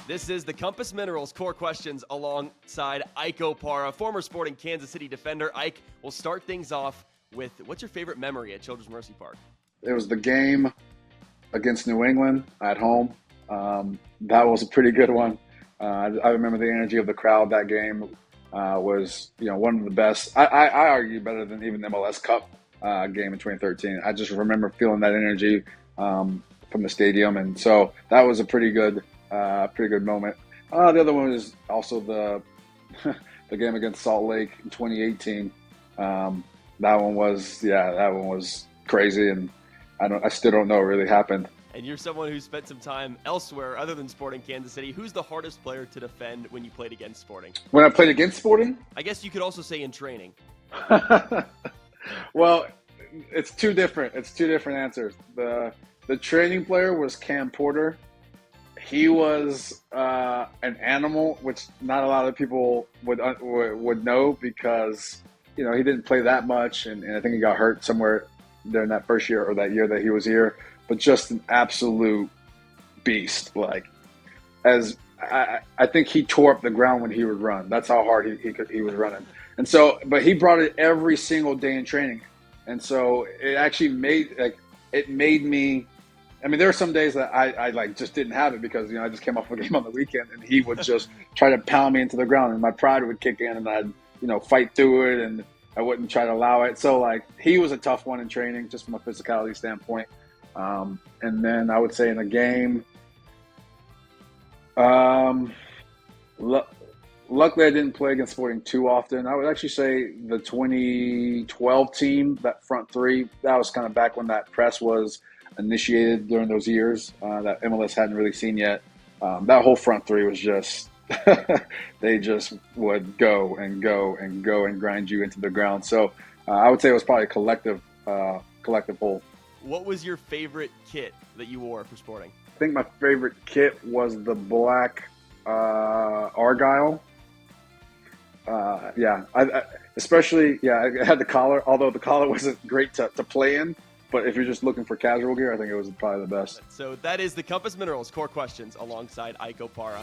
This is the Compass Minerals Core Questions alongside Ike Opara, former Sporting Kansas City defender. Ike, we'll start things off with, what's your favorite memory at Children's Mercy Park? It was the game against New England at home. That was a pretty good one. I remember the energy of the crowd that game was, one of the best. I argue better than even the MLS Cup game in 2013. I just remember feeling that energy from the stadium, and so that was a pretty good moment. The other one is also the the game against Salt Lake in 2018. That one was crazy, and I still don't know what really happened. And you're someone who spent some time elsewhere other than Sporting Kansas City. Who's the hardest player to defend when you played against Sporting? When I played against Sporting? I guess you could also say in training. Well, it's two different answers. The training player was Cam Porter. He was an animal, which not a lot of people would know because he didn't play that much, and I think he got hurt somewhere during that first year or that year that he was here. But just an absolute beast. I think he tore up the ground when he would run. That's how hard he was running. And so, but he brought it every single day in training, and so it actually made me. I mean, there were some days that I just didn't have it because I just came off a game on the weekend, and he would just try to pound me into the ground, and my pride would kick in, and I'd fight through it, and I wouldn't try to allow it. So he was a tough one in training, just from a physicality standpoint. And then I would say in a game, luckily I didn't play against Sporting too often. I would actually say the 2012 team, that front three, that was kind of back when that press was initiated during those years that MLS hadn't really seen yet. That whole front three was just, they just would go and go and go and grind you into the ground. So I would say it was probably a collective whole. What was your favorite kit that you wore for Sporting? I think my favorite kit was the black Argyle. I had the collar, although the collar wasn't great to play in. But if you're just looking for casual gear, I think it was probably the best. So that is the Compass Minerals Core Questions alongside Ike Opara.